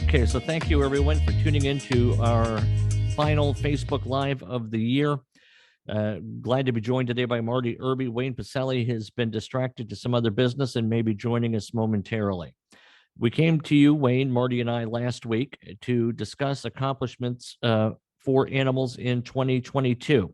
Okay, so thank you everyone for tuning in to our final Facebook Live of the year. Glad to be joined today by Marty Irby. Wayne Pacelle has been distracted to some other business and may be joining us momentarily. We came to you, Wayne, Marty, and I last week to discuss accomplishments for animals in 2022.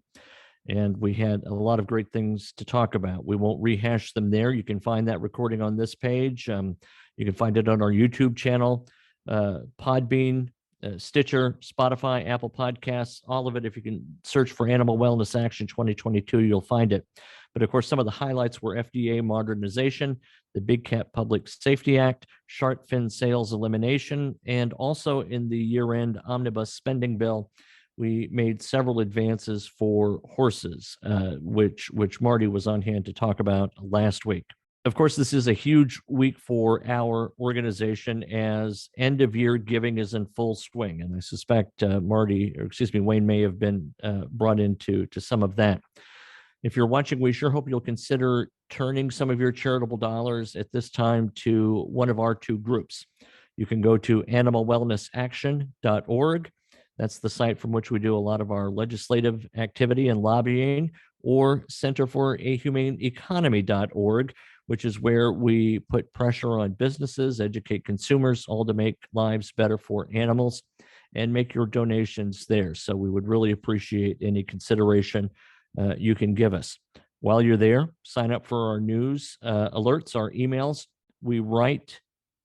And we had a lot of great things to talk about. We won't rehash them there. You can find that recording on this page. You can find it on our YouTube channel, Podbean, Stitcher, Spotify, Apple Podcasts, all of it. If you can search for Animal Wellness Action 2022, you'll find it. But of course, some of the highlights were FDA Modernization, the Big Cat Public Safety Act, shark fin sales elimination, and also in the year-end omnibus spending bill, we made several advances for horses, which Marty was on hand to talk about last week. Of course, this is a huge week for our organization as end of year giving is in full swing. And I suspect Wayne may have been brought into some of that. If you're watching, we sure hope you'll consider turning some of your charitable dollars at this time to one of our two groups. You can go to animalwellnessaction.org. That's the site from which we do a lot of our legislative activity and lobbying, or centerforahumaneeconomy.org, which is where we put pressure on businesses, educate consumers, all to make lives better for animals, and make your donations there. So we would really appreciate any consideration you can give us. While you're there, sign up for our news alerts, our emails. We write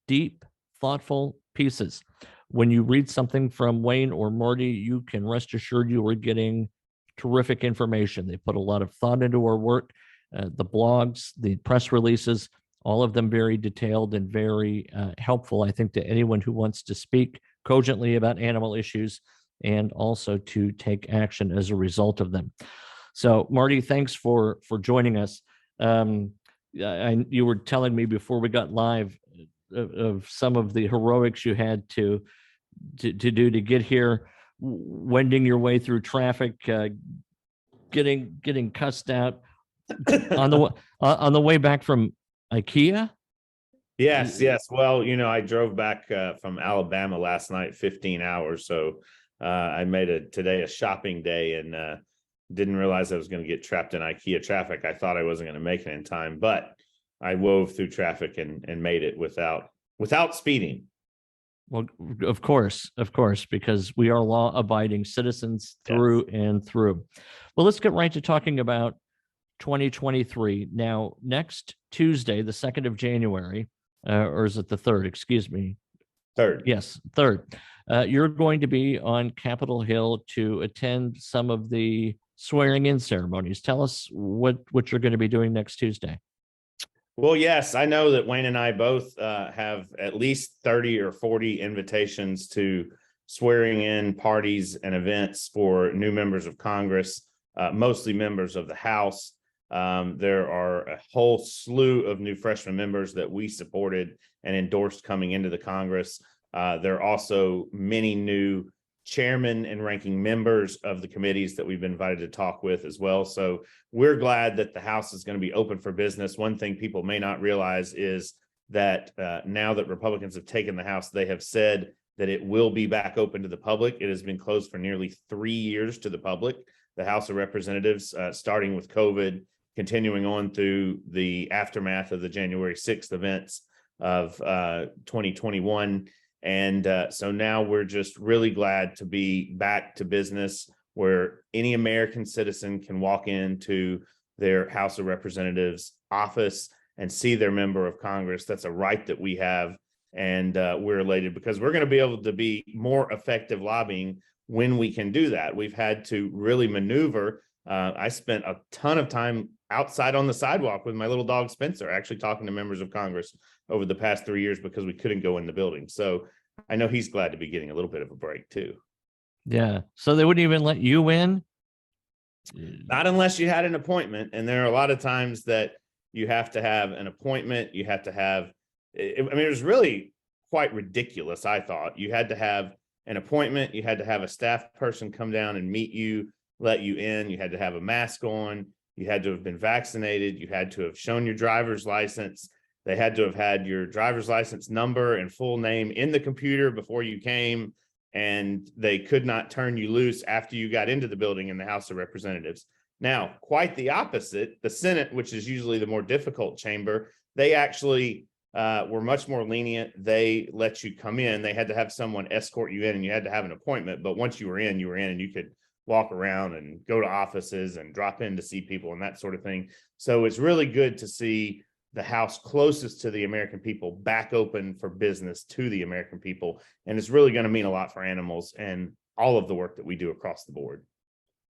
deep, thoughtful pieces. When you read something from Wayne or Marty, you can rest assured you are getting terrific information. They put a lot of thought into our work. The blogs, the press releases, all of them very detailed and very helpful, I think, to anyone who wants to speak cogently about animal issues and also to take action as a result of them. So, Marty, thanks for joining us. You were telling me before we got live of some of the heroics you had to do to get here, wending your way through traffic, getting cussed out on the way back from IKEA. Yes. Well, I drove back from Alabama last night, 15 hours. So I made today a shopping day and didn't realize I was going to get trapped in IKEA traffic. I thought I wasn't going to make it in time, but I wove through traffic and made it without speeding. Well, of course, because we are law-abiding citizens through and through. Well, let's get right to talking about 2023. Now, next Tuesday, the 2nd of January, or is it the 3rd? Excuse me. 3rd. Yes, 3rd. You're going to be on Capitol Hill to attend some of the swearing-in ceremonies. Tell us what you're going to be doing next Tuesday. Well, yes, I know that Wayne and I both have at least 30 or 40 invitations to swearing in parties and events for new members of Congress, mostly members of the House. There are a whole slew of new freshman members that we supported and endorsed coming into the Congress. There are also many new chairmen and ranking members of the committees that we've been invited to talk with as well. So we're glad that the House is going to be open for business. One thing people may not realize is that now that Republicans have taken the House, they have said that it will be back open to the public. It has been closed for nearly 3 years to the public. The House of Representatives, starting with COVID, continuing on through the aftermath of the January 6th events of 2021. And so now we're just really glad to be back to business where any American citizen can walk into their House of Representatives office and see their member of Congress. That's a right that we have. And we're elated because we're going to be able to be more effective lobbying when we can do that. We've had to really maneuver. I spent a ton of time outside on the sidewalk with my little dog, Spencer, actually talking to members of Congress over the past 3 years because we couldn't go in the building. So I know he's glad to be getting a little bit of a break too. Yeah. So they wouldn't even let you in? Not unless you had an appointment. And there are a lot of times that you have to have an appointment. You have to have, it was really quite ridiculous. I thought you had to have an appointment. You had to have a staff person come down and meet you, let you in. You had to have a mask on. You had to have been vaccinated. You had to have shown your driver's license. They had to have had your driver's license number and full name in the computer before you came, and they could not turn you loose after you got into the building in the House of Representatives. Now, quite the opposite, the Senate, which is usually the more difficult chamber, they actually were much more lenient. They let you come in. They had to have someone escort you in, and you had to have an appointment. But once you were in, and you could walk around and go to offices and drop in to see people and that sort of thing. So it's really good to see the House closest to the American people back open for business to the American people. And it's really going to mean a lot for animals and all of the work that we do across the board.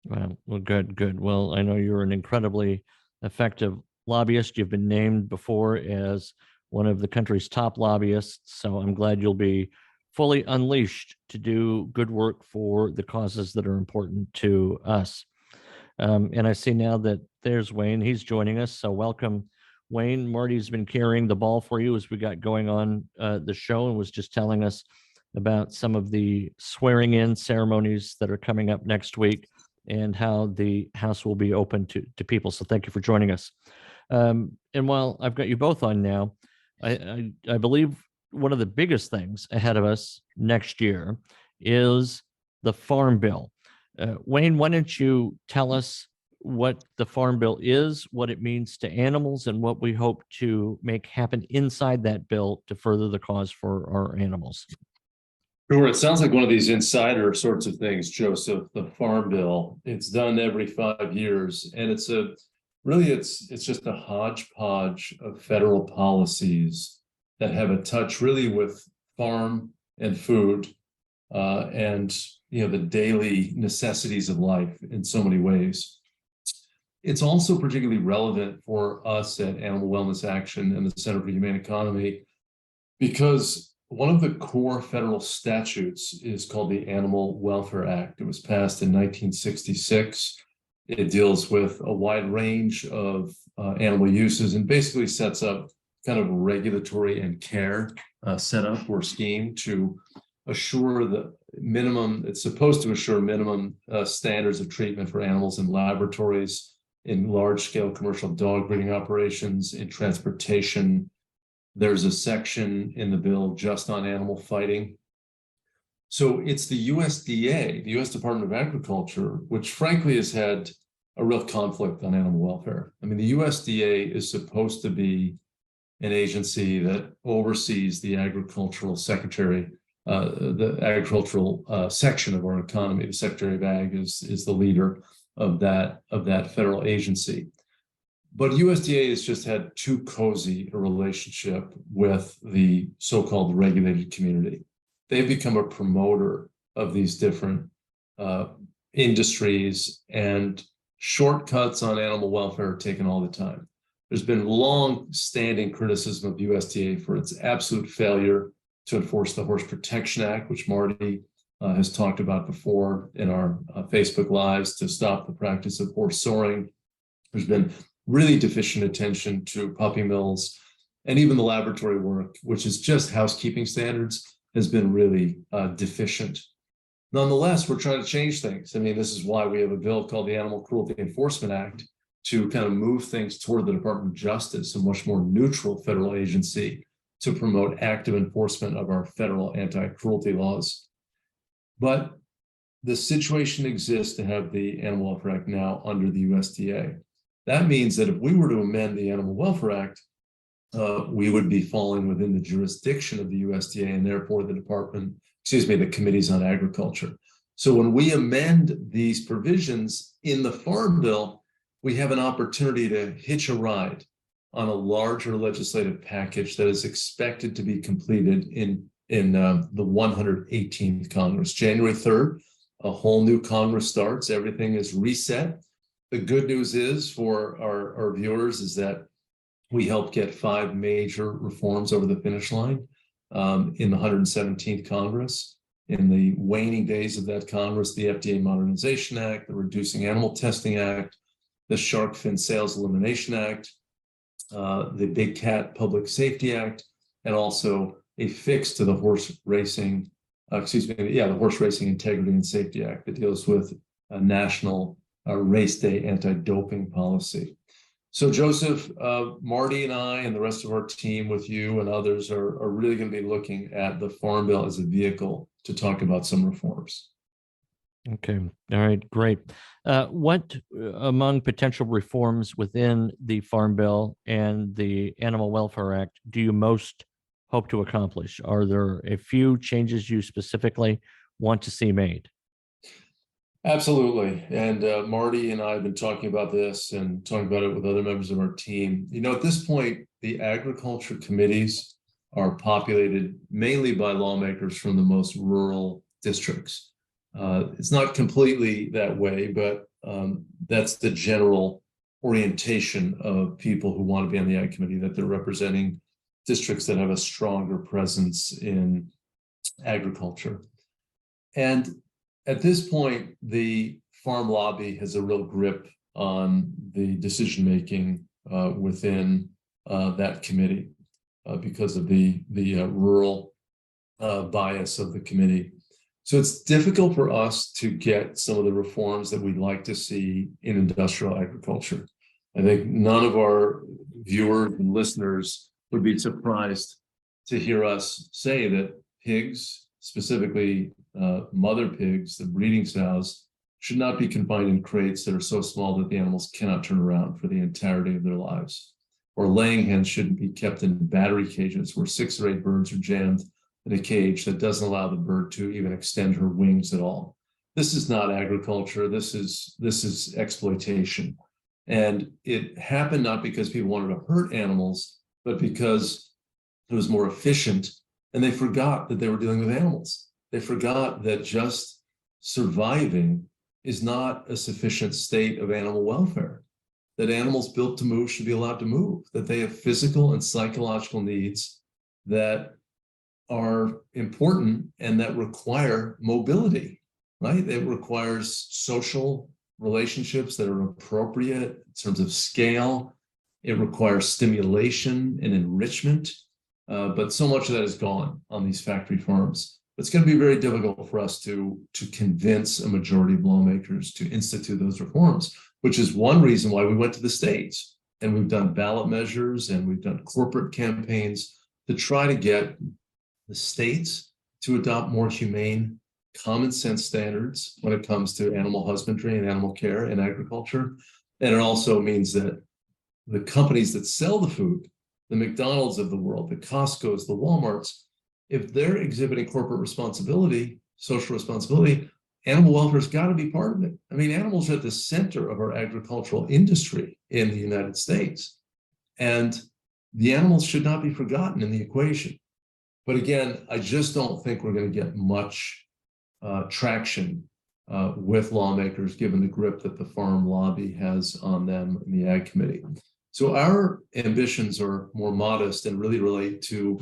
Well, good. Well, I know you're an incredibly effective lobbyist. You've been named before as one of the country's top lobbyists. So I'm glad you'll be fully unleashed to do good work for the causes that are important to us. And I see now that there's Wayne. He's joining us. So welcome, Wayne. Marty's been carrying the ball for you as we got going on the show, and was just telling us about some of the swearing in ceremonies that are coming up next week and how the House will be open to people. So thank you for joining us. And while I've got you both on now, I believe one of the biggest things ahead of us next year is the Farm Bill. Wayne, why don't you tell us what the Farm Bill is, what it means to animals, and what we hope to make happen inside that bill to further the cause for our animals? Sure. It sounds like one of these insider sorts of things, Joseph, the Farm Bill. It's done every 5 years, and it's just a hodgepodge of federal policies that have a touch really with farm and food, and the daily necessities of life in so many ways. It's also particularly relevant for us at Animal Wellness Action and the Center for Humane Economy, because one of the core federal statutes is called the Animal Welfare Act. It was passed in 1966. It deals with a wide range of animal uses and basically sets up kind of regulatory and care setup or scheme to assure the minimum, it's supposed to assure minimum standards of treatment for animals in laboratories, in large-scale commercial dog breeding operations, in transportation. There's a section in the bill just on animal fighting. So it's the USDA, the U.S. Department of Agriculture, which frankly has had a real conflict on animal welfare. I mean, the USDA is supposed to be an agency that oversees the agricultural secretary, the agricultural section of our economy. The Secretary of Ag is the leader of that federal agency. But USDA has just had too cozy a relationship with the so-called regulated community. They've become a promoter of these different industries, and shortcuts on animal welfare are taken all the time. There's been long-standing criticism of USDA for its absolute failure to enforce the Horse Protection Act, which Marty has talked about before in our Facebook Lives, to stop the practice of horse soring. There's been really deficient attention to puppy mills, and even the laboratory work, which is just housekeeping standards, has been really deficient. Nonetheless, we're trying to change things. I mean, this is why we have a bill called the Animal Cruelty Enforcement Act to kind of move things toward the Department of Justice, a much more neutral federal agency to promote active enforcement of our federal anti-cruelty laws. But the situation exists to have the Animal Welfare Act now under the USDA. That means that if we were to amend the Animal Welfare Act, we would be falling within the jurisdiction of the USDA and therefore the Committees on Agriculture. So when we amend these provisions in the Farm Bill, we have an opportunity to hitch a ride on a larger legislative package that is expected to be completed in the 118th Congress. January 3rd, a whole new Congress starts. Everything is reset. The good news is for our viewers is that we helped get 5 major reforms over the finish line in the 117th Congress. In the waning days of that Congress, the FDA Modernization Act, the Reducing Animal Testing Act, the Shark Fin Sales Elimination Act, the Big Cat Public Safety Act, and also a fix to the Horse Racing Integrity and Safety Act that deals with a national race day anti-doping policy. So Joseph, Marty and I and the rest of our team with you and others are really going to be looking at the Farm Bill as a vehicle to talk about some reforms. Okay. All right. Great. What among potential reforms within the Farm Bill and the Animal Welfare Act do you most hope to accomplish? Are there a few changes you specifically want to see made? Absolutely. And Marty and I have been talking about this and talking about it with other members of our team. At this point, the agriculture committees are populated mainly by lawmakers from the most rural districts. It's not completely that way, but that's the general orientation of people who want to be on the Ag Committee, that they're representing districts that have a stronger presence in agriculture. And at this point, the farm lobby has a real grip on the decision-making within that committee because of the rural bias of the committee. So it's difficult for us to get some of the reforms that we'd like to see in industrial agriculture. I think none of our viewers and listeners would be surprised to hear us say that pigs, specifically mother pigs, the breeding sows, should not be confined in crates that are so small that the animals cannot turn around for the entirety of their lives. Or laying hens shouldn't be kept in battery cages where 6 or 8 birds are jammed in a cage that doesn't allow the bird to even extend her wings at all. This is not agriculture. This is exploitation. And it happened not because people wanted to hurt animals, but because it was more efficient. And they forgot that they were dealing with animals. They forgot that just surviving is not a sufficient state of animal welfare, that animals built to move should be allowed to move, that they have physical and psychological needs that are important and that require mobility, right? It requires social relationships that are appropriate in terms of scale. It requires stimulation and enrichment. But so much of that is gone on these factory farms. It's going to be very difficult for us to convince a majority of lawmakers to institute those reforms, which is one reason why we went to the states and we've done ballot measures and we've done corporate campaigns to try to get the states to adopt more humane, common sense standards when it comes to animal husbandry and animal care and agriculture. And it also means that the companies that sell the food, the McDonald's of the world, the Costco's, the Walmarts, if they're exhibiting corporate responsibility, social responsibility, animal welfare has got to be part of it. I mean, animals are at the center of our agricultural industry in the United States. And the animals should not be forgotten in the equation. But again, I just don't think we're going to get much traction with lawmakers, given the grip that the farm lobby has on them in the Ag Committee. So our ambitions are more modest and really relate to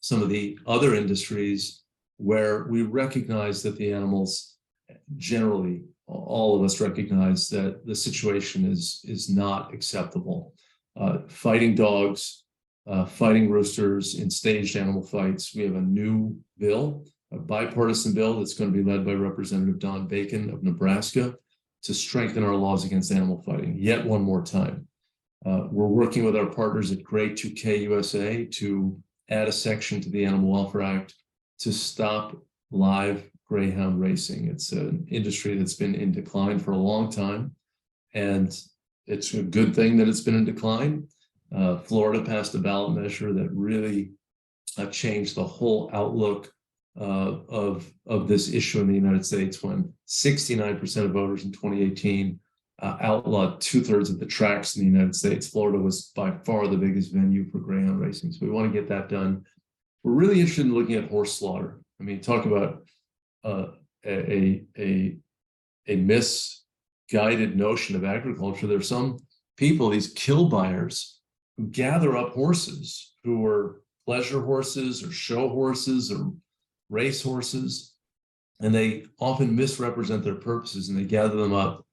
some of the other industries where we recognize that the animals, generally, all of us recognize that the situation is not acceptable. Fighting dogs, fighting roosters in staged animal fights. We have a new bill, a bipartisan bill that's going to be led by Representative Don Bacon of Nebraska to strengthen our laws against animal fighting yet one more time. We're working with our partners at Grey 2K USA to add a section to the Animal Welfare Act to stop live greyhound racing. It's an industry that's been in decline for a long time, and it's a good thing that it's been in decline. Florida passed a ballot measure that really changed the whole outlook of this issue in the United States when 69% of voters in 2018 outlawed 2/3 of the tracks in the United States. Florida was by far the biggest venue for greyhound racing. So we want to get that done. We're really interested in looking at horse slaughter. I mean, talk about a misguided notion of agriculture. There's some people, these kill buyers, who gather up horses who are pleasure horses or show horses or race horses, and they often misrepresent their purposes, and they gather them up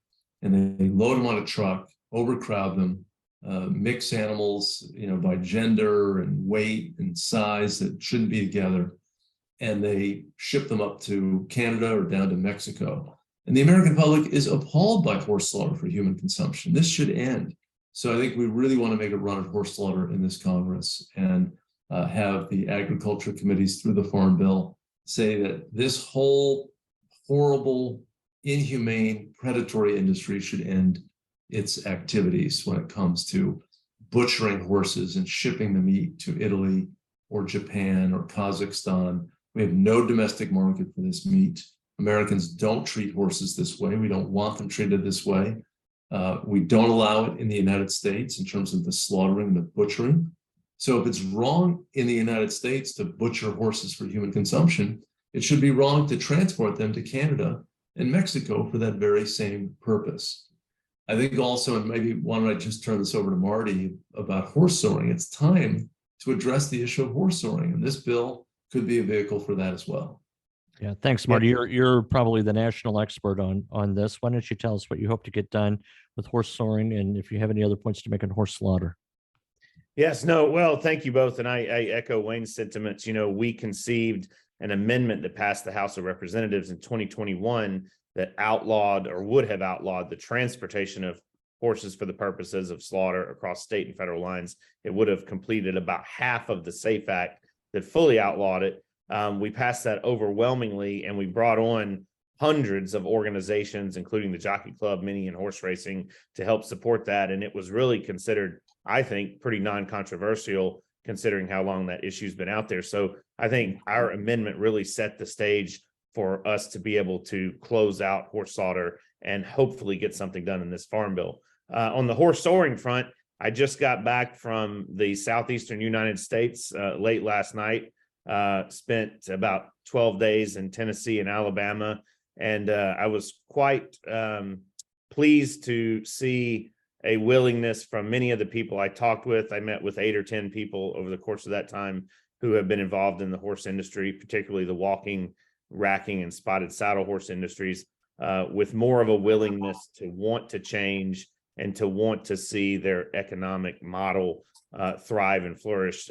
and they load them on a truck, overcrowd them, mix animals, by gender and weight and size that shouldn't be together, and they ship them up to Canada or down to Mexico. And the American public is appalled by horse slaughter for human consumption. This should end. So I think we really want to make a run at horse slaughter in this Congress and have the agriculture committees through the Farm Bill say that this whole horrible, inhumane, predatory industry should end its activities when it comes to butchering horses and shipping the meat to Italy or Japan or Kazakhstan. We have no domestic market for this meat. Americans don't treat horses this way. We don't want them treated this way. We don't allow it in the United States in terms of the slaughtering, the butchering. So if it's wrong in the United States to butcher horses for human consumption, it should be wrong to transport them to Canada and Mexico for that very same purpose. I think also, and maybe why don't I just turn this over to Marty about horse soring? It's time to address the issue of horse soring, and this bill could be a vehicle for that as well. Yeah, thanks, Marty. You're probably the national expert on this. Why don't you tell us what you hope to get done with horse soring, and if you have any other points to make on horse slaughter? Yes, no, well, thank you both. And I echo Wayne's sentiments. You know, we conceived an amendment that passed the House of Representatives in 2021 that outlawed or would have outlawed the transportation of horses for the purposes of slaughter across state and federal lines. It would have completed about half of the SAFE Act that fully outlawed it. We passed that overwhelmingly, and we brought on hundreds of organizations, including the Jockey Club, Mini, and Horseracing, to help support that. And it was really considered, I think, pretty non-controversial considering how long that issue's been out there. So I think our amendment really set the stage for us to be able to close out horse slaughter and hopefully get something done in this farm bill. On the horse soring front, I just got back from the southeastern United States late last night. Spent about 12 days in Tennessee and Alabama, and I was quite pleased to see a willingness from many of the people I talked with. I met with 8 or 10 people over the course of that time who have been involved in the horse industry, particularly the walking, racking, and spotted saddle horse industries, with more of a willingness to want to change and to want to see their economic model thrive and flourish.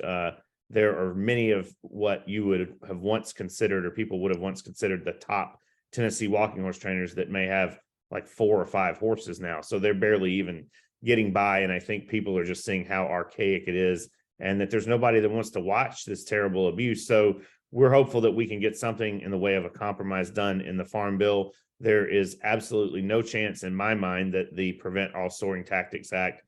There are many of what you would have once considered, or people would have once considered, the top Tennessee walking horse trainers that may have like 4 or 5 horses now. So they're barely even getting by. And I think people are just seeing how archaic it is and that there's nobody that wants to watch this terrible abuse. So we're hopeful that we can get something in the way of a compromise done in the Farm Bill. There is absolutely no chance in my mind that the Prevent All Soring Tactics Act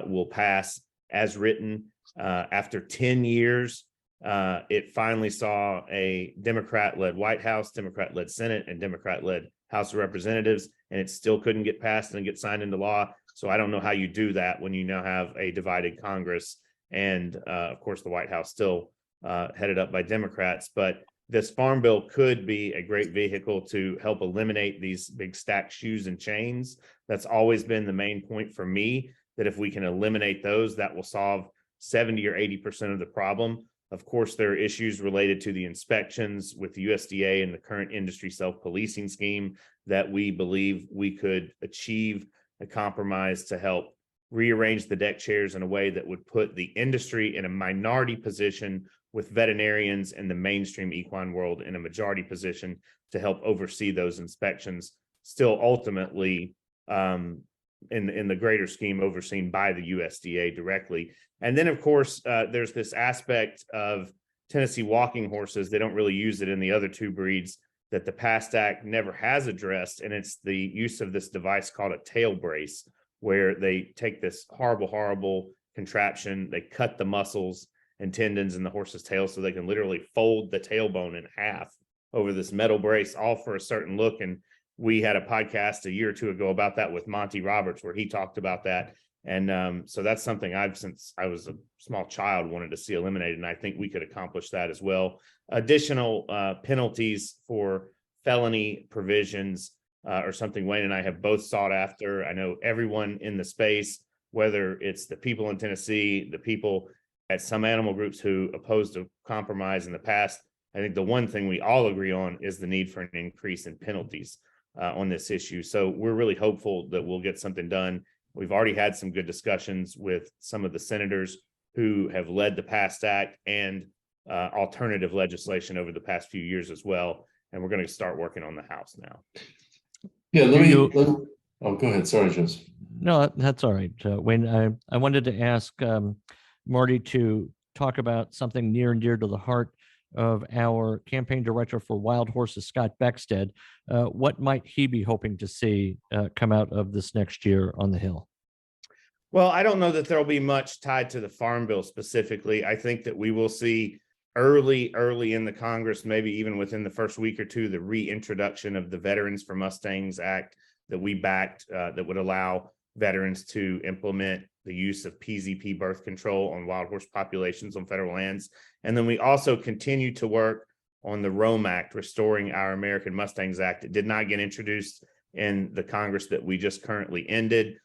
will pass as written. After 10 years, it finally saw a Democrat-led White House, Democrat-led Senate, and Democrat-led House of Representatives, and it still couldn't get passed and get signed into law. So I don't know how you do that when you now have a divided Congress and, of course, the White House still headed up by Democrats. But this Farm Bill could be a great vehicle to help eliminate these big stacked shoes and chains. That's always been the main point for me, that if we can eliminate those, that will solve 70 or 80% of the problem. Of course, there are issues related to the inspections with the USDA and the current industry self-policing scheme that we believe we could achieve a compromise to help rearrange the deck chairs in a way that would put the industry in a minority position with veterinarians and the mainstream equine world in a majority position to help oversee those inspections, still ultimately in the greater scheme overseen by the USDA directly. And then, of course, there's this aspect of Tennessee walking horses. They don't really use it in the other 2 breeds that the PAST Act never has addressed, and it's the use of this device called a tail brace, where they take this horrible contraption, they cut the muscles and tendons in the horse's tail so they can literally fold the tailbone in half over this metal brace, all for a certain look. And we had a podcast a year or 2 ago about that with Monty Roberts, where he talked about that. And so that's something I've, since I was a small child, wanted to see eliminated. And I think we could accomplish that as well. Additional penalties for felony provisions are something Wayne and I have both sought after. I know everyone in the space, whether it's the people in Tennessee, the people at some animal groups who opposed a compromise in the past, I think the one thing we all agree on is the need for an increase in penalties on this issue. So we're really hopeful that we'll get something done. We've already had some good discussions with some of the senators who have led the PAST Act and alternative legislation over the past few years as well. And we're going to start working on the House now. Yeah, Oh, go ahead. Sorry, Joseph. No, that's all right. Wayne, I wanted to ask Marty to talk about something near and dear to the heart of our campaign director for Wild Horses, Scott Beckstead. What might he be hoping to see come out of this next year on the Hill? Well, I don't know that there'll be much tied to the Farm Bill specifically. I think that we will see early in the Congress, maybe even within the first week or two, the reintroduction of the Veterans for Mustangs Act that we backed, that would allow veterans to implement the use of PZP birth control on wild horse populations on federal lands. And then we also continue to work on the Rome Act, restoring our American Mustangs Act. It did not get introduced in the Congress that we just currently ended.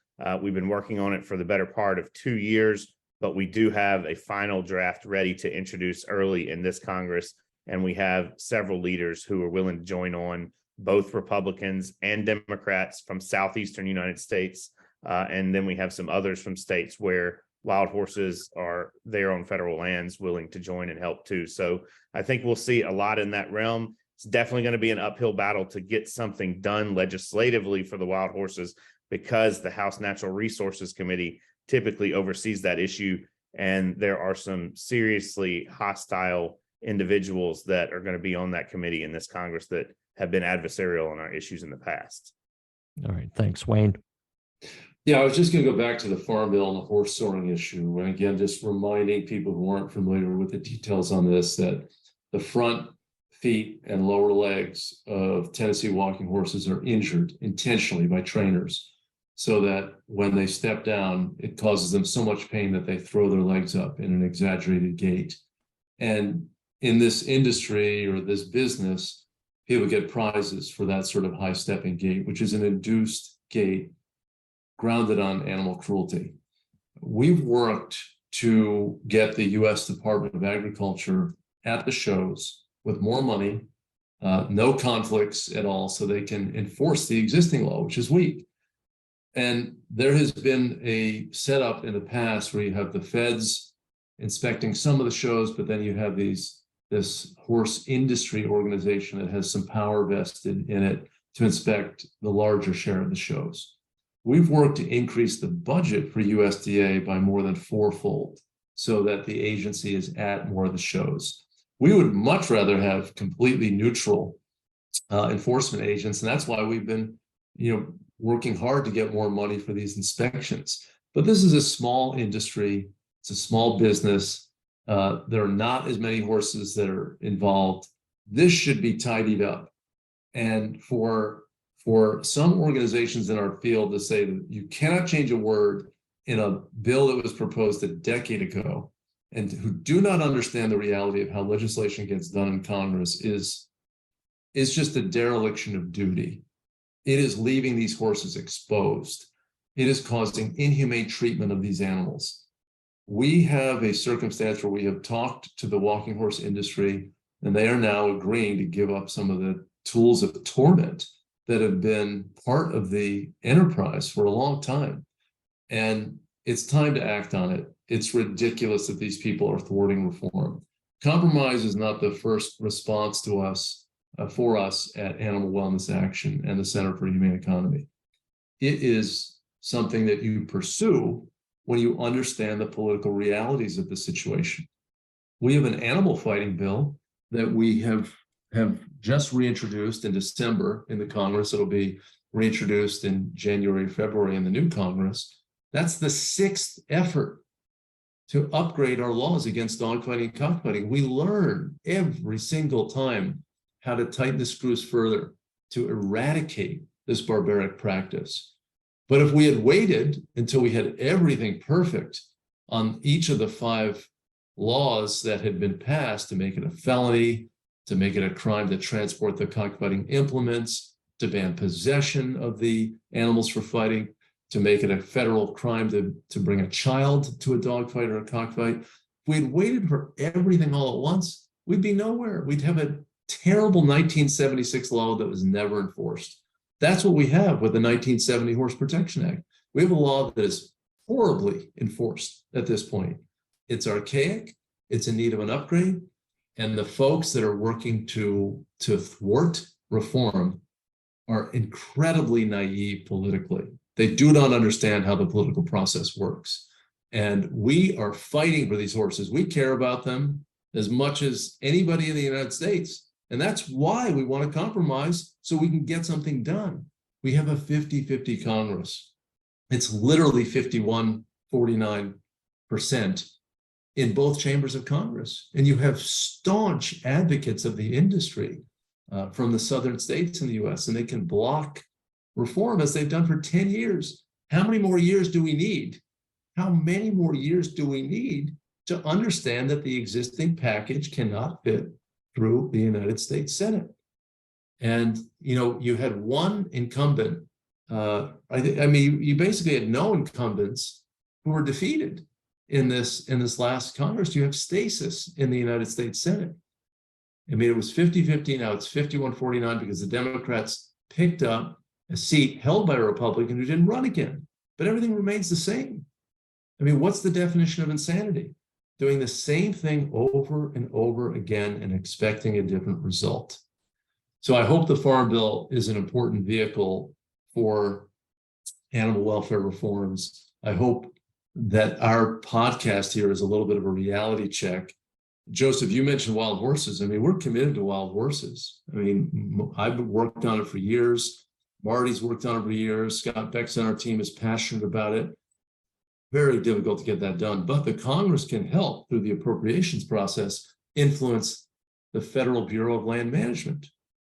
We've been working on it for the better part of 2 years, but we do have a final draft ready to introduce early in this Congress. And we have several leaders who are willing to join on, both Republicans and Democrats from Southeastern United States. And then we have some others from states where wild horses are there on federal lands willing to join and help too. So I think we'll see a lot in that realm. It's definitely going to be an uphill battle to get something done legislatively for the wild horses, because the House Natural Resources Committee typically oversees that issue. And there are some seriously hostile individuals that are going to be on that committee in this Congress that have been adversarial on our issues in the past. All right. Thanks, Wayne. Yeah, I was just going to go back to the Farm Bill and the horse soaring issue. And again, just reminding people who aren't familiar with the details on this, that the front feet and lower legs of Tennessee walking horses are injured intentionally by trainers, so that when they step down, it causes them so much pain that they throw their legs up in an exaggerated gait. And in this industry or this business, people get prizes for that sort of high stepping gait, which is an induced gait grounded on animal cruelty. We've worked to get the U.S. Department of Agriculture at the shows with more money, no conflicts at all, so they can enforce the existing law, which is weak. And there has been a setup in the past where you have the feds inspecting some of the shows, but then you have this horse industry organization that has some power vested in it to inspect the larger share of the shows. We've worked to increase the budget for USDA by more than fourfold so that the agency is at more of the shows. We would much rather have completely neutral enforcement agents, and that's why we've been, working hard to get more money for these inspections. But this is a small industry. It's a small business. There are not as many horses that are involved. This should be tidied up. And for some organizations in our field to say that you cannot change a word in a bill that was proposed a decade ago, and who do not understand the reality of how legislation gets done in Congress, is just a dereliction of duty. It is leaving these horses exposed. It is causing inhumane treatment of these animals. We have a circumstance where we have talked to the walking horse industry, and they are now agreeing to give up some of the tools of torment that have been part of the enterprise for a long time. And it's time to act on it. It's ridiculous that these people are thwarting reform. Compromise is not the first response to us, for us at Animal Wellness Action and the Center for Humane Economy. It is something that you pursue when you understand the political realities of the situation. We have an animal fighting bill that we have just reintroduced in December in the Congress. It'll be reintroduced in January, February in the new Congress. That's the 6th effort to upgrade our laws against dogfighting and cockfighting. We learn every single time how to tighten the screws further to eradicate this barbaric practice. But if we had waited until we had everything perfect on each of the 5 laws that had been passed to make it a felony, to make it a crime to transport the cockfighting implements, to ban possession of the animals for fighting, to make it a federal crime to bring a child to a dogfight or a cockfight. If we had waited for everything all at once, we'd be nowhere. We'd have a terrible 1976 law that was never enforced. That's what we have with the 1970 Horse Protection Act. We have a law that is horribly enforced at this point. It's archaic, it's in need of an upgrade, and the folks that are working to thwart reform are incredibly naive politically. They do not understand how the political process works. And we are fighting for these horses. We care about them as much as anybody in the United States. And that's why we want to compromise so we can get something done. We have a 50-50 Congress. It's literally 51-49% in both chambers of Congress. And you have staunch advocates of the industry from the southern states in the US, and they can block reform as they've done for 10 years. How many more years do we need? How many more years do we need to understand that the existing package cannot fit through the United States Senate? And, you had one incumbent. You basically had no incumbents who were defeated in this last Congress. You have stasis in the United States Senate. It was 50-50, now it's 51-49 because the Democrats picked up a seat held by a Republican who didn't run again, but everything remains the same. What's the definition of insanity? Doing the same thing over and over again and expecting a different result. So I hope the Farm Bill is an important vehicle for animal welfare reforms. I hope that our podcast here is a little bit of a reality check. Joseph, you mentioned wild horses. We're committed to wild horses. I've worked on it for years. Marty's worked on it for years. Scott Beck's on our team is passionate about it. Very difficult to get that done, but the Congress can help through the appropriations process influence the Federal Bureau of Land Management.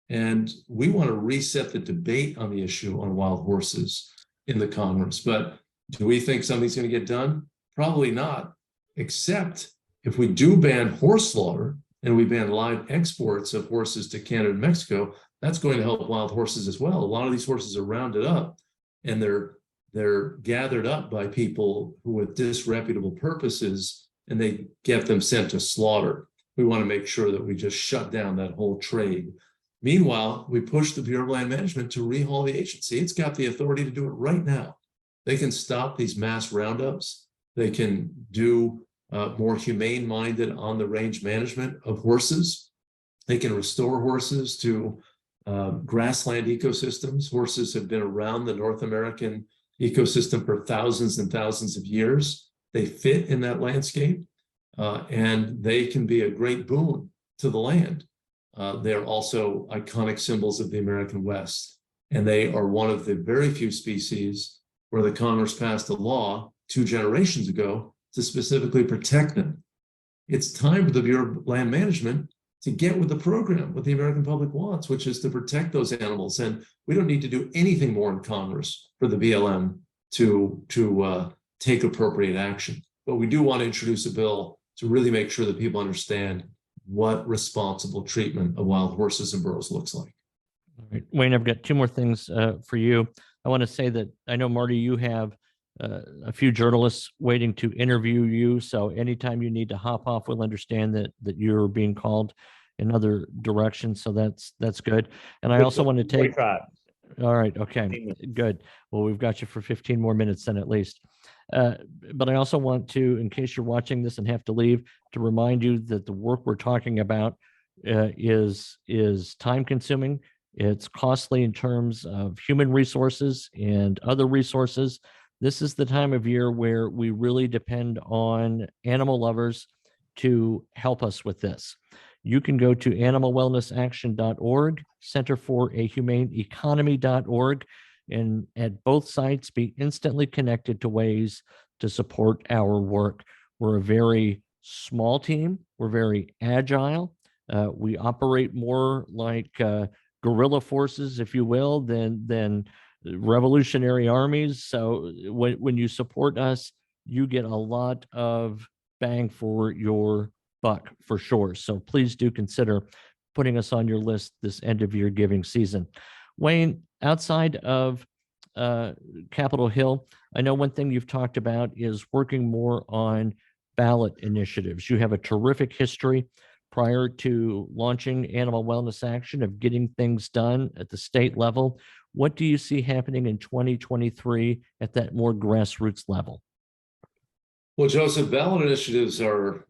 And we want to reset the debate on the issue on wild horses in the Congress. But do we think something's going to get done? Probably not, except if we do ban horse slaughter and we ban live exports of horses to Canada and Mexico, that's going to help wild horses as well. A lot of these horses are rounded up and they're gathered up by people who with disreputable purposes, and they get them sent to slaughter. We want to make sure that we just shut down that whole trade. Meanwhile, we push the Bureau of Land Management to rehaul the agency. It's got the authority to do it right now. They can stop these mass roundups. They can do more humane-minded on-the-range management of horses. They can restore horses to grassland ecosystems. Horses have been around the North American ecosystem for thousands and thousands of years. They fit in that landscape, and they can be a great boon to the land. They're also iconic symbols of the American West, and they are one of the very few species where the Congress passed a law 2 generations ago to specifically protect them. It's time for the Bureau of Land Management to get with the program, what the American public wants, which is to protect those animals. And we don't need to do anything more in Congress for the BLM to take appropriate action. But we do want to introduce a bill to really make sure that people understand what responsible treatment of wild horses and burros looks like. All right. Wayne, I've got 2 more things for you. I want to say that I know, Marty, you have a few journalists waiting to interview you. So anytime you need to hop off, we'll understand that you're being called in other directions. So that's good. And I also want to take. All right. Okay, good. Well, we've got you for 15 more minutes then at least. But I also want to, in case you're watching this and have to leave, to remind you that the work we're talking about is time consuming. It's costly in terms of human resources and other resources. This is the time of year where we really depend on animal lovers to help us with this. You can go to animalwellnessaction.org, Center for a Humane Economy.org, and at both sites be instantly connected to ways to support our work. We're a very small team. We're very agile. We operate more like guerrilla forces, if you will, than revolutionary armies. So when you support us, you get a lot of bang for your buck for sure. So please do consider putting us on your list this end of year giving season. Wayne, outside of Capitol Hill, I know one thing you've talked about is working more on ballot initiatives. You have a terrific history prior to launching Animal Wellness Action of getting things done at the state level. What do you see happening in 2023 at that more grassroots level? Well, Joseph, ballot initiatives are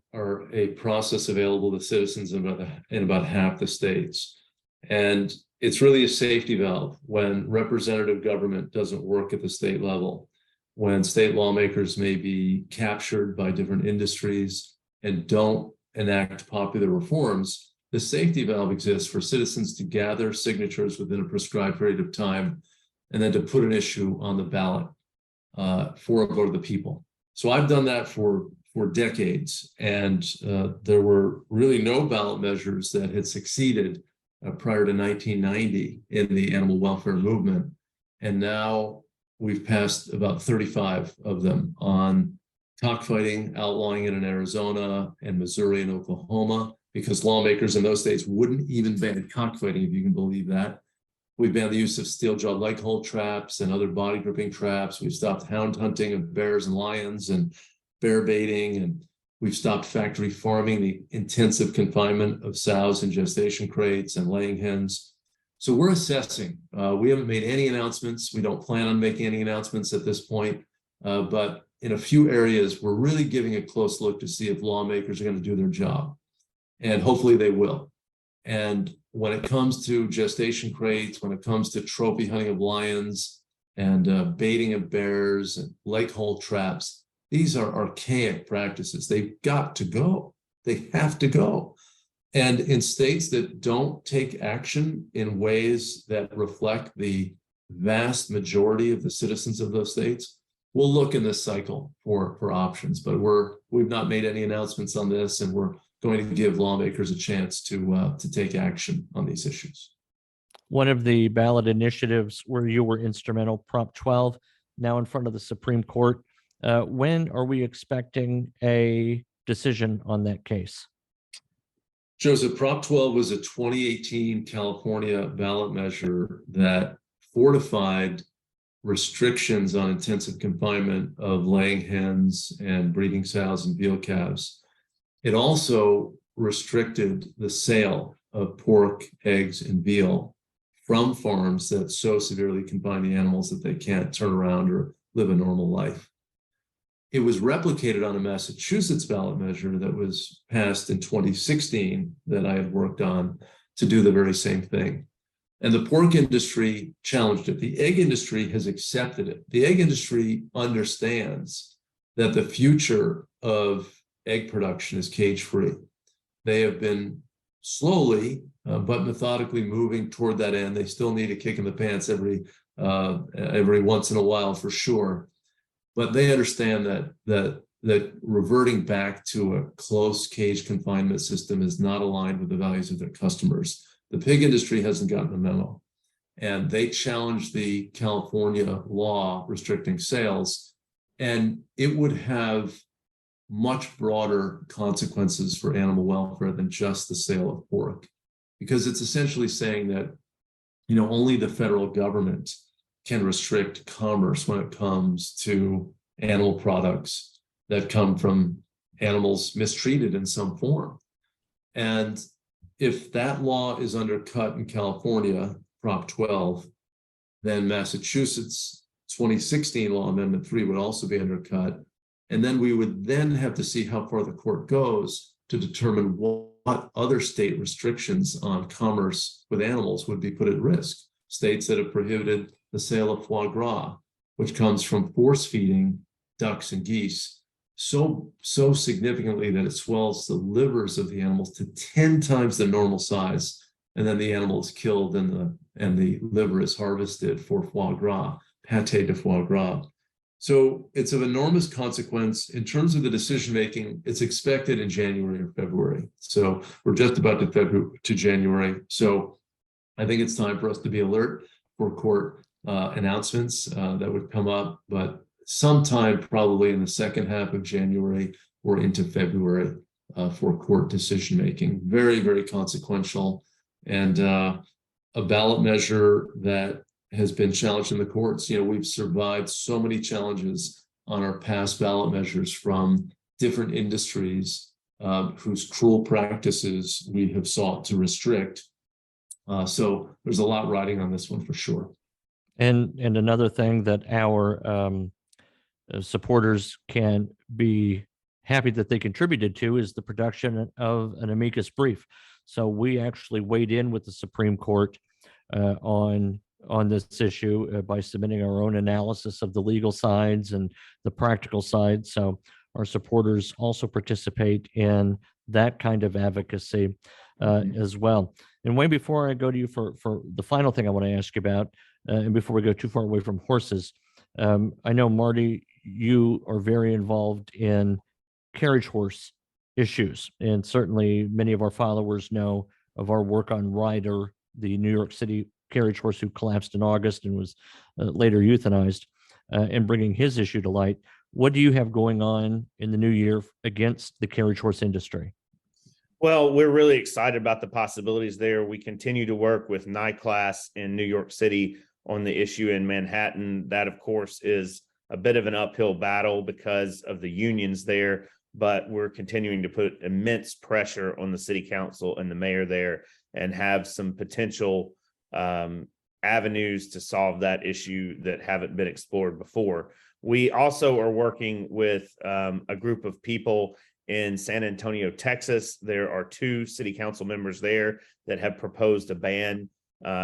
a process available to citizens in about half the states. And it's really a safety valve when representative government doesn't work at the state level, when state lawmakers may be captured by different industries and don't enact popular reforms. The safety valve exists for citizens to gather signatures within a prescribed period of time and then to put an issue on the ballot for a vote of the people. So I've done that for decades, and there were really no ballot measures that had succeeded prior to 1990 in the animal welfare movement. And now we've passed about 35 of them on cockfighting, outlawing it in Arizona and Missouri and Oklahoma, because lawmakers in those states wouldn't even ban cockfighting, if you can believe that. We've banned the use of steel-jawed leg hold traps and other body gripping traps. We've stopped hound hunting of bears and lions and bear baiting, and we've stopped factory farming, the intensive confinement of sows in gestation crates and laying hens. So we're assessing. We haven't made any announcements. We don't plan on making any announcements at this point. But in a few areas, we're really giving a close look to see if lawmakers are going to do their job. And hopefully they will. And when it comes to gestation crates, when it comes to trophy hunting of lions and baiting of bears and leg hold traps, these are archaic practices. They've got to go. They have to go. And in states that don't take action in ways that reflect the vast majority of the citizens of those states, we'll look in this cycle for options. But we've not made any announcements on this, and we're going to give lawmakers a chance to take action on these issues. One of the ballot initiatives where you were instrumental, Prop 12, now in front of the Supreme Court. When are we expecting a decision on that case? Joseph, Prop 12 was a 2018 California ballot measure that fortified restrictions on intensive confinement of laying hens and breeding sows and veal calves. It also restricted the sale of pork, eggs, and veal from farms that so severely confine the animals that they can't turn around or live a normal life. It was replicated on a Massachusetts ballot measure that was passed in 2016 that I had worked on to do the very same thing. And the pork industry challenged it. The egg industry has accepted it. The egg industry understands that the future of egg production is cage-free. They have been slowly but methodically moving toward that end. They still need a kick in the pants every once in a while for sure. But they understand that reverting back to a close cage confinement system is not aligned with the values of their customers. The pig industry hasn't gotten the memo, and they challenged the California law restricting sales, and it would have much broader consequences for animal welfare than just the sale of pork, because it's essentially saying that, only the federal government can restrict commerce when it comes to animal products that come from animals mistreated in some form. And if that law is undercut in California, Prop 12, then Massachusetts 2016 Law Amendment 3 would also be undercut. And then we would then have to see how far the court goes to determine what other state restrictions on commerce with animals would be put at risk. States that have prohibited the sale of foie gras, which comes from force feeding ducks and geese so significantly that it swells the livers of the animals to 10 times the normal size, and then the animal is killed and the liver is harvested for foie gras, pâté de foie gras. So it's of enormous consequence. In terms of the decision making, it's expected in January or February. So we're just about to January. So I think it's time for us to be alert for court announcements that would come up, but sometime probably in the second half of January or into February for court decision making. Very, very consequential, and a ballot measure that has been challenged in the courts. We've survived so many challenges on our past ballot measures from different industries whose cruel practices we have sought to restrict. So there's a lot riding on this one for sure. And another thing that our supporters can be happy that they contributed to is the production of an amicus brief. So we actually weighed in with the Supreme Court on this issue by submitting our own analysis of the legal sides and the practical side. So our supporters also participate in that kind of advocacy as well. And Wayne, before I go to you for the final thing I want to ask you about, and before we go too far away from horses, I know, Marty, you are very involved in carriage horse issues. And certainly many of our followers know of our work on Ryder, the New York City carriage horse who collapsed in August and was later euthanized, and bringing his issue to light. What do you have going on in the new year against the carriage horse industry? Well, we're really excited about the possibilities there. We continue to work with NICLAS in New York City on the issue in Manhattan. That, of course, is a bit of an uphill battle because of the unions there, but we're continuing to put immense pressure on the city council and the mayor there and have some potential avenues to solve that issue that haven't been explored before. We also are working with a group of people in San Antonio, Texas. There are 2 city council members there that have proposed a ban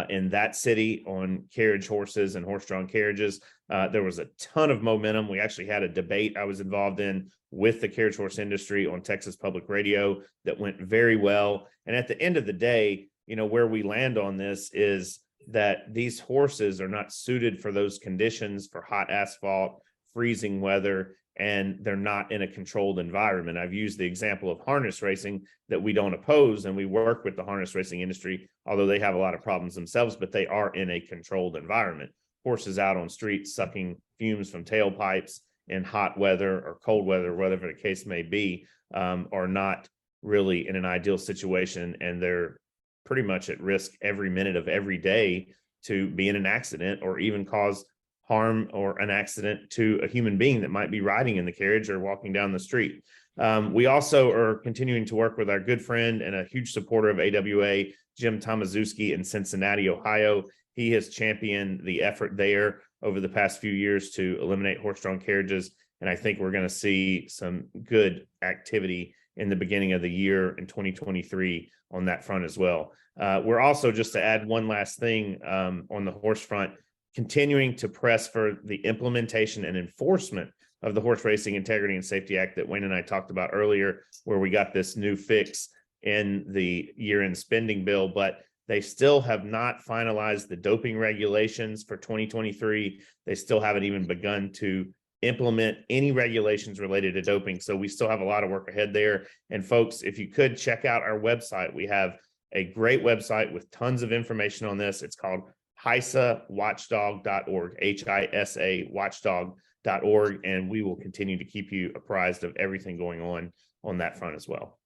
in that city on carriage horses and horse-drawn carriages. There was a ton of momentum. We actually had a debate I was involved in with the carriage horse industry on Texas Public Radio that went very well. And at the end of the day, you know, where we land on this is that these horses are not suited for those conditions, for hot asphalt, freezing weather, and they're not in a controlled environment. I've used the example of harness racing that we don't oppose, and we work with the harness racing industry, although they have a lot of problems themselves, but they are in a controlled environment. Horses out on streets sucking fumes from tailpipes in hot weather or cold weather, whatever the case may be, are not really in an ideal situation, and they're pretty much at risk every minute of every day to be in an accident or even cause harm or an accident to a human being that might be riding in the carriage or walking down the street. We also are continuing to work with our good friend and a huge supporter of AWA, Jim Tomaszewski in Cincinnati, Ohio. He has championed the effort there over the past few years to eliminate horse-drawn carriages. And I think we're going to see some good activity in the beginning of the year in 2023 on that front as well. We're also, just to add one last thing on the horse front, continuing to press for the implementation and enforcement of the Horse Racing Integrity and Safety Act that Wayne and I talked about earlier, where we got this new fix in the year-end spending bill, but they still have not finalized the doping regulations for 2023. They still haven't even begun to implement any regulations related to doping. So we still have a lot of work ahead there. And folks, if you could check out our website, we have a great website with tons of information on this. It's called HISAWatchdog.org, HISA watchdog.org, and we will continue to keep you apprised of everything going on that front as well.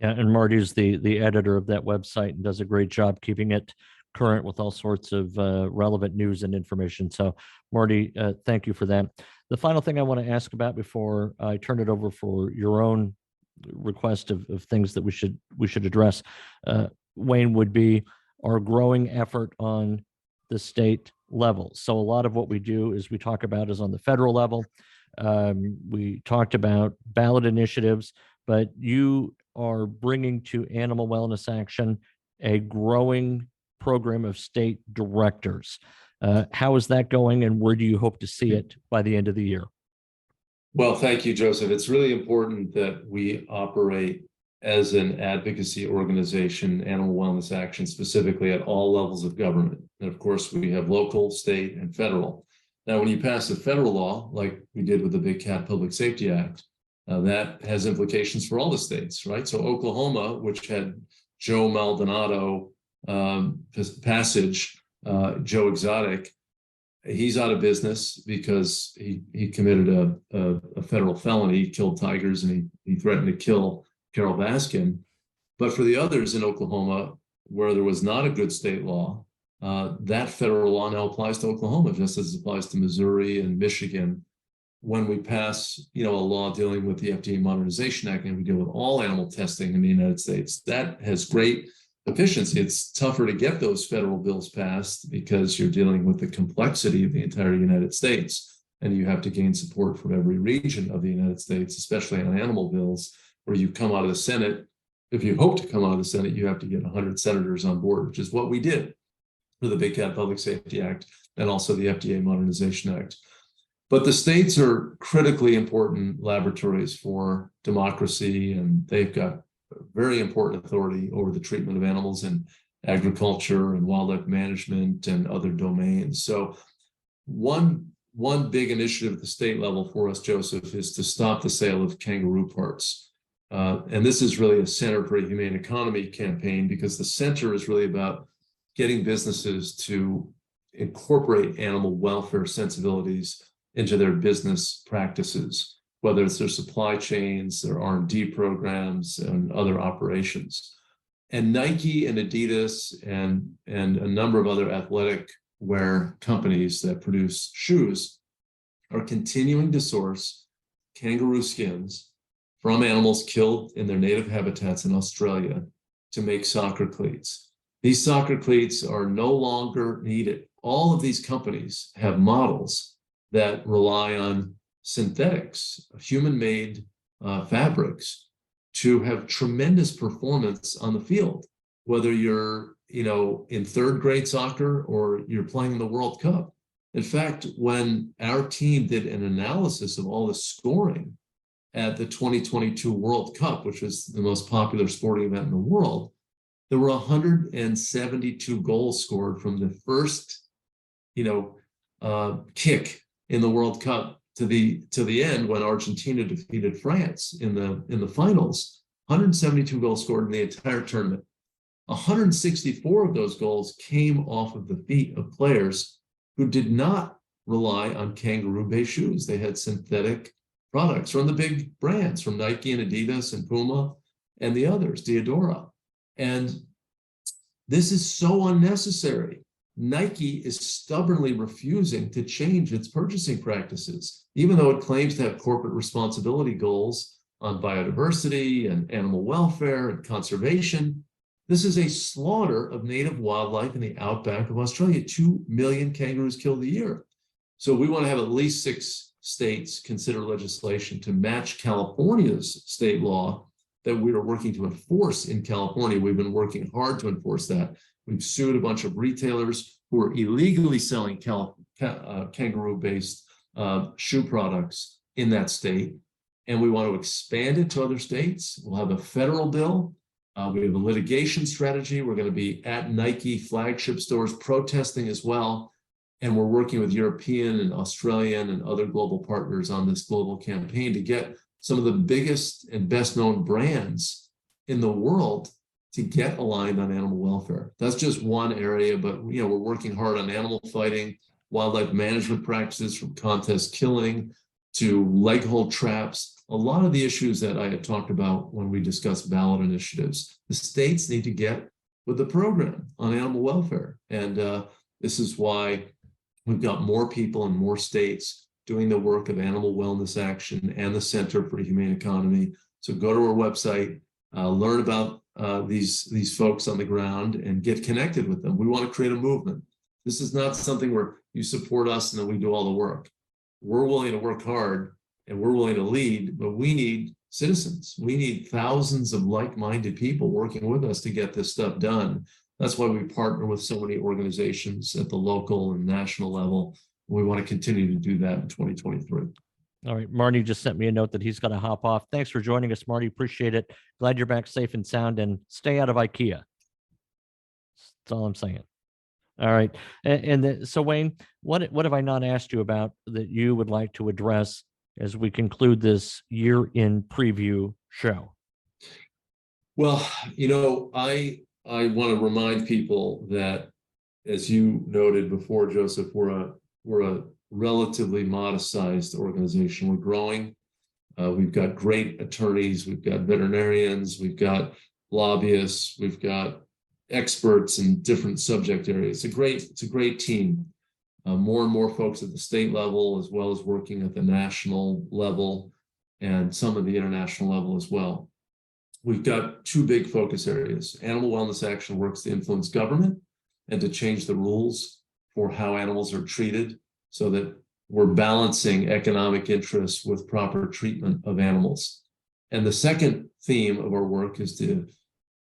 Yeah, and Marty's the editor of that website and does a great job keeping it current with all sorts of relevant news and information. So, Marty, thank you for that. The final thing I want to ask about before I turn it over for your own request of things that we should address, Wayne, would be our growing effort on the state level. So a lot of what we do is we talk about is on the federal level. We talked about ballot initiatives, but you are bringing to Animal Wellness Action a growing program of state directors. How is that going, and where do you hope to see it by the end of the year? Well, thank you, Joseph. It's really important that we operate as an advocacy organization, Animal Wellness Action, specifically at all levels of government. And of course, we have local, state, and federal. Now, when you pass a federal law, like we did with the Big Cat Public Safety Act, that has implications for all the states, right? So Oklahoma, which had Joe Maldonado passage, Joe Exotic, he's out of business because he committed a federal felony. He killed tigers and he threatened to kill Carol Baskin. But for the others in Oklahoma, where there was not a good state law, that federal law now applies to Oklahoma, just as it applies to Missouri and Michigan. When we pass, a law dealing with the FDA Modernization Act, and we deal with all animal testing in the United States, that has great efficiency. It's tougher to get those federal bills passed because you're dealing with the complexity of the entire United States, and you have to gain support from every region of the United States, especially on animal bills, where you come out of the Senate. If you hope to come out of the Senate, you have to get 100 senators on board, which is what we did. for the Big Cat Public Safety Act and also the FDA Modernization Act. But the states are critically important laboratories for democracy, and they've got very important authority over the treatment of animals in agriculture and wildlife management and other domains. So one big initiative at the state level for us, Joseph, is to stop the sale of kangaroo parts. And this is really a Center for a Humane Economy campaign, because the center is really about getting businesses to incorporate animal welfare sensibilities into their business practices, whether it's their supply chains, their R&D programs, and other operations. And Nike and Adidas and a number of other athletic wear companies that produce shoes are continuing to source kangaroo skins from animals killed in their native habitats in Australia to make soccer cleats. These soccer cleats are no longer needed. All of these companies have models that rely on synthetics, human-made fabrics, to have tremendous performance on the field, whether you're in third grade soccer or you're playing in the World Cup. In fact, when our team did an analysis of all the scoring at the 2022 World Cup, which was the most popular sporting event in the world, there were 172 goals scored from the first, kick in the World Cup to the end, when Argentina defeated France in the finals. 172 goals scored in the entire tournament. 164 of those goals came off of the feet of players who did not rely on kangaroo-based shoes. They had synthetic products from the big brands, from Nike and Adidas and Puma and the others, Diadora. And this is so unnecessary. Nike is stubbornly refusing to change its purchasing practices, even though it claims to have corporate responsibility goals on biodiversity and animal welfare and conservation. This is a slaughter of native wildlife in the outback of Australia. 2 million kangaroos killed a year. So we want to have at least 6 states consider legislation to match California's state law that we are working to enforce in California. We've been working hard to enforce that. We've sued a bunch of retailers who are illegally selling kangaroo-based shoe products in that state. And we want to expand it to other states. We'll have a federal bill. We have a litigation strategy. We're going to be at Nike flagship stores protesting as well. And we're working with European and Australian and other global partners on this global campaign to get some of the biggest and best known brands in the world to get aligned on animal welfare. That's just one area, but we're working hard on animal fighting, wildlife management practices, from contest killing to leg hold traps. A lot of the issues that I had talked about when we discussed ballot initiatives, the states need to get with the program on animal welfare. And this is why we've got more people in more states doing the work of Animal Wellness Action and the Center for a Humane Economy. So go to our website, learn about these folks on the ground and get connected with them. We want to create a movement. This is not something where you support us and then we do all the work. We're willing to work hard and we're willing to lead, but we need citizens. We need thousands of like-minded people working with us to get this stuff done. That's why we partner with so many organizations at the local and national level. We want to continue to do that in 2023. All right. Marty just sent me a note that he's got to hop off. Thanks for joining us, Marty. Appreciate it. Glad you're back safe and sound, and stay out of IKEA. That's all I'm saying. All right. So Wayne, what have I not asked you about that you would like to address as we conclude this year in preview show? Well, I want to remind people that, as you noted before, Joseph, we're a relatively modest-sized organization. We're growing. We've got great attorneys. We've got veterinarians. We've got lobbyists. We've got experts in different subject areas. It's a great team. More and more folks at the state level, as well as working at the national level and some of the international level as well. We've got 2 big focus areas. Animal Wellness Action works to influence government and to change the rules for how animals are treated so that we're balancing economic interests with proper treatment of animals. And the second theme of our work is to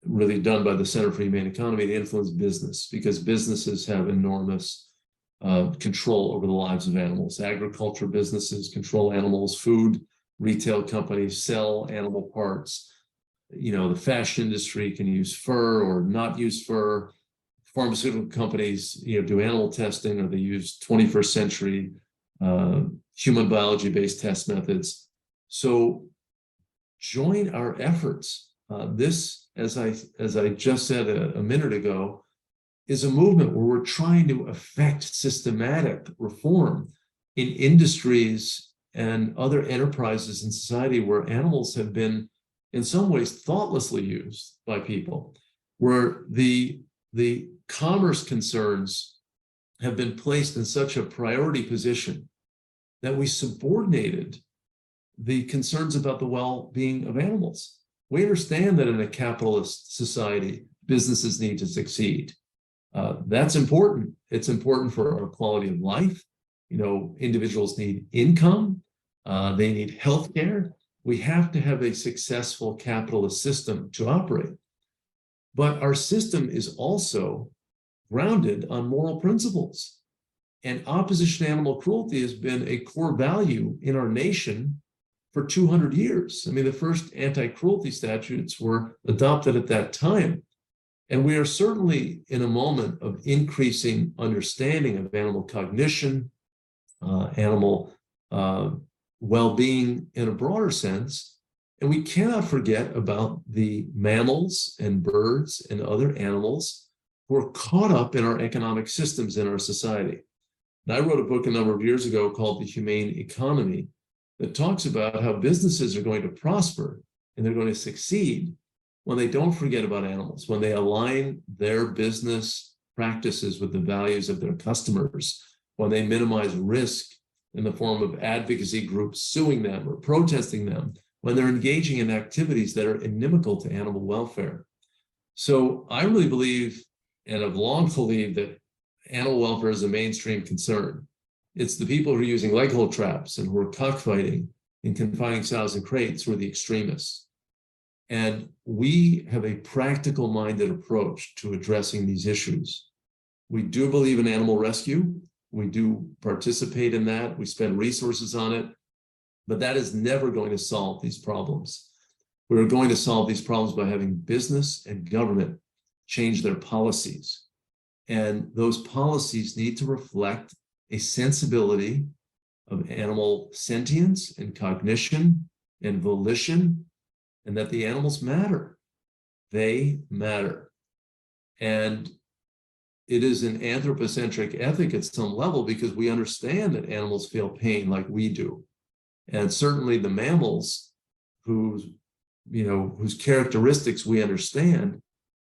really done by the Center for Humane Economy to influence business, because businesses have enormous control over the lives of animals. Agriculture businesses control animals, food, retail companies sell animal parts. The fashion industry can use fur or not use fur. Pharmaceutical companies, do animal testing, or they use 21st century human biology-based test methods. So join our efforts. This, as I just said a minute ago, is a movement where we're trying to effect systematic reform in industries and other enterprises in society where animals have been, in some ways, thoughtlessly used by people, where the commerce concerns have been placed in such a priority position that we subordinated the concerns about the well-being of animals. We understand that in a capitalist society, businesses need to succeed. That's important. It's important for our quality of life. Individuals need income. They need healthcare. We have to have a successful capitalist system to operate. But our system is also grounded on moral principles. And opposition to animal cruelty has been a core value in our nation for 200 years. I mean, the first anti-cruelty statutes were adopted at that time. And we are certainly in a moment of increasing understanding of animal cognition, animal well-being in a broader sense. And we cannot forget about the mammals and birds and other animals who are caught up in our economic systems in our society. And I wrote a book a number of years ago called The Humane Economy that talks about how businesses are going to prosper and they're going to succeed when they don't forget about animals, when they align their business practices with the values of their customers, when they minimize risk in the form of advocacy groups suing them or protesting them, when they're engaging in activities that are inimical to animal welfare. So I really believe, and have long believed, that animal welfare is a mainstream concern. It's the people who are using leg hold traps and who are cockfighting and confining sows in crates who are the extremists. And we have a practical minded approach to addressing these issues. We do believe in animal rescue. We do participate in that. We spend resources on it, but that is never going to solve these problems. We're going to solve these problems by having business and government change their policies. And those policies need to reflect a sensibility of animal sentience and cognition and volition, and that the animals matter. They matter. And it is an anthropocentric ethic at some level because we understand that animals feel pain like we do. And certainly the mammals whose characteristics we understand,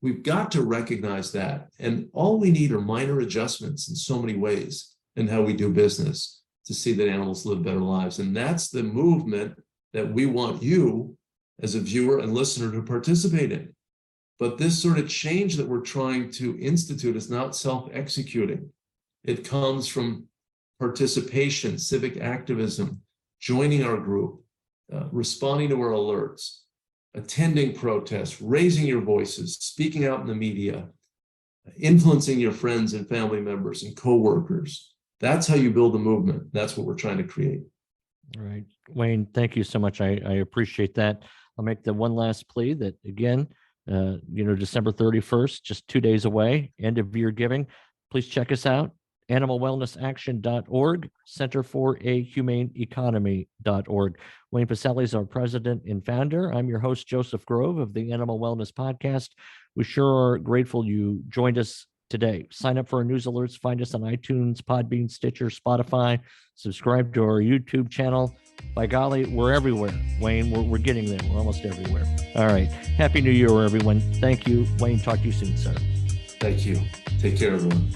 we've got to recognize that. And all we need are minor adjustments in so many ways in how we do business to see that animals live better lives. And that's the movement that we want you as a viewer and listener to participate in. But this sort of change that we're trying to institute is not self-executing. It comes from participation, civic activism, joining our group, responding to our alerts, attending protests, raising your voices, speaking out in the media, influencing your friends and family members and coworkers. That's how you build a movement. That's what we're trying to create. All right. Wayne, thank you so much. I appreciate that. I'll make the one last plea that, again, December 31st, just 2 days away, end of year giving. Please check us out, animalwellnessaction.org, Center for a Humane Economy.org. Wayne Pacelle is our president and founder. I'm your host, Joseph Grove of the Animal Wellness Podcast. We sure are grateful you joined us today. Sign up for our news alerts. Find us on iTunes, Podbean, Stitcher, Spotify. Subscribe to our YouTube channel. By golly, we're everywhere. Wayne, we're getting there. We're almost everywhere. All right. Happy New Year, everyone. Thank you. Wayne, talk to you soon, sir. Thank you. Take care, everyone.